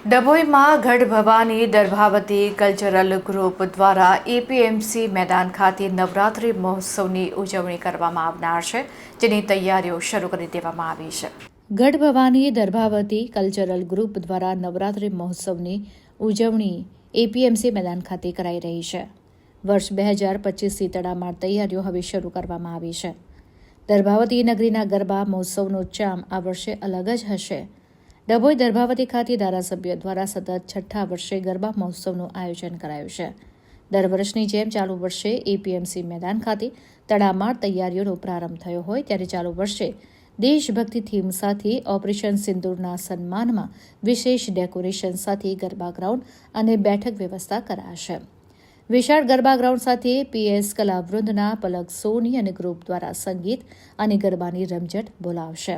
ડભોઈમાં ગઢ Bhavani દર્ભાવતી cultural group દ્વારા APMC મેદાન ખાતે નવરાત્રિ મહોત્સવની ઉજવણી કરવામાં આવનાર છે, જેની તૈયારીઓ શરૂ કરી દેવામાં આવી છે. ગઢ ભવાની દર્ભાવતી કલ્ચરલ ગ્રુપ દ્વારા નવરાત્રિ મહોત્સવની ઉજવણી એપીએમસી મેદાન ખાતે કરાઈ રહી છે. વર્ષ 2025થી તડામાર તૈયારીઓ હવે શરૂ કરવામાં આવી છે. દર્ભાવતી નગરીના ગરબા મહોત્સવનો ચામ આ વર્ષે અલગ જ હશે. ડભોઈ દર્ભાવતી ખાતે ધારાસભ્ય દ્વારા સતત 6ઠ્ઠા વર્ષે ગરબા મહોત્સવનું આયોજન કરાયું છે. દર વર્ષની જેમ ચાલુ વર્ષે એપીએમસી મેદાન ખાતે તડામાર તૈયારીઓનો પ્રારંભ થયો હોય ત્યારે ચાલુ વર્ષે દેશભક્તિ થીમ સાથે ઓપરેશન સિંદૂરના સન્માનમાં વિશેષ ડેકોરેશન સાથે ગરબા ગ્રાઉન્ડ અને બેઠક વ્યવસ્થા કરાશે. વિશાળ ગરબા ગ્રાઉન્ડ સાથે પીએસ કલાવૃંદના પલક સોની અને ગ્રુપ દ્વારા સંગીત અને ગરબાની રમઝટ બોલાવશે.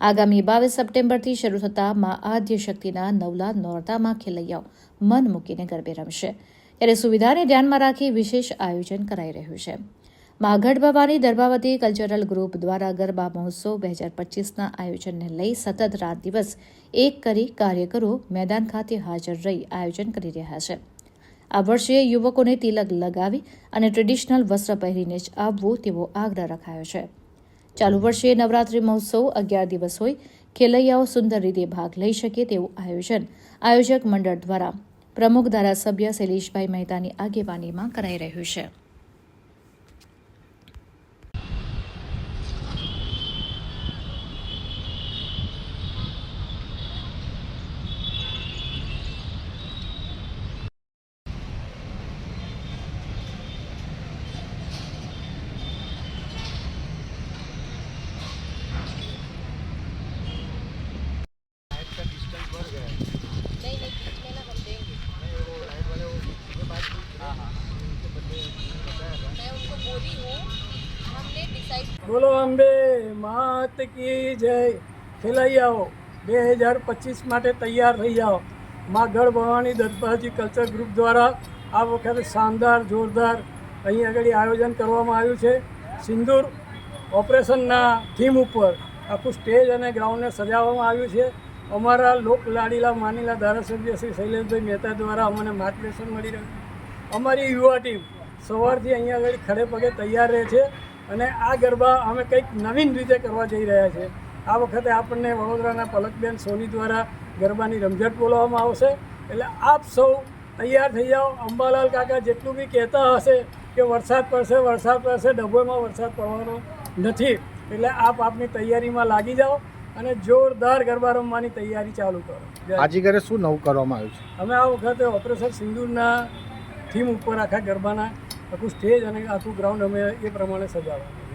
આગામી 22 સપ્ટેમ્બરથી શરૂ થતા મા આદ્ય શક્તિના નવલા નોરતામાં ખેલૈયાઓ મન મૂકીને ગરબે રમશે, ત્યારે સુવિધાને ધ્યાનમાં રાખી વિશેષ આયોજન કરાઈ રહ્યું છે. મા ગઢ ભવાની દર્ભાવતી કલ્ચરલ ગ્રુપ દ્વારા ગરબા મહોત્સવ 2025ના આયોજનને લઈ સતત રાત દિવસ એક કરી કાર્યકરો મેદાન ખાતે હાજર રહી આયોજન કરી રહ્યા છે. આ વર્ષે યુવકોને તિલક લગાવી અને ટ્રેડિશનલ વસ્ત્ર પહેરીને જ આવવું તેવો આગ્રહ રખાયો છે. ચાલુ વર્ષે નવરાત્રિ મહોત્સવ 11 દિવસ હોય, ખેલૈયાઓ સુંદર રીતે ભાગ લઈ શકે તેવું આયોજન આયોજક મંડળ દ્વારા પ્રમુખ ધારાસભ્ય શૈલેષભાઈ મહેતાની આગેવાનીમાં કરાઈ રહ્યું છે. બોલો અંબે માત કી જય. ખેલૈયાઓ 2025 માટે તૈયાર થઈ જાઓ. મા ગઢ ભવાની દર્ભાવતી કલ્ચર ગ્રુપ દ્વારા આ વખતે શાનદાર જોરદાર અહીં આગળ આયોજન કરવામાં આવ્યું છે. સિંદૂર ઓપરેશનના થીમ ઉપર આખું સ્ટેજ અને ગ્રાઉન્ડને સજાવવામાં આવ્યું છે. અમારા લોક લાડીલા માનીલા ધારાસભ્ય શ્રી શૈલેષભાઈ મહેતા દ્વારા અમને માર્ગદર્શન મળી રહ્યું છે. અમારી યુવા ટીમ સવારથી અહીંયા આગળ ખડે પગે તૈયાર રહે છે અને આ ગરબા અમે કંઈક નવીન રીતે કરવા જઈ રહ્યા છે. આ વખતે આપણને વડોદરાના પલકબેન સોની દ્વારા ગરબાની રમઝટ બોલાવવામાં આવશે. એટલે આપ સૌ તૈયાર થઈ જાઓ. અંબાલાલ કાકા જેટલું બી કહેતા હશે કે વરસાદ પડશે, ડભોઈમાં વરસાદ પડવાનો નથી. એટલે આપ આપની તૈયારીમાં લાગી જાઓ અને જોરદાર ગરબા રમવાની તૈયારી ચાલુ કરો. આજે ઘરે શું નવું કરવામાં આવ્યું છે? અમે આ વખતે ઓપરેશન સિંદૂરના થીમ ઉપર આખા ગરબાના આખું સ્ટેજ અને આખું ગ્રાઉન્ડ અમે એ પ્રમાણે સજાવવાનું.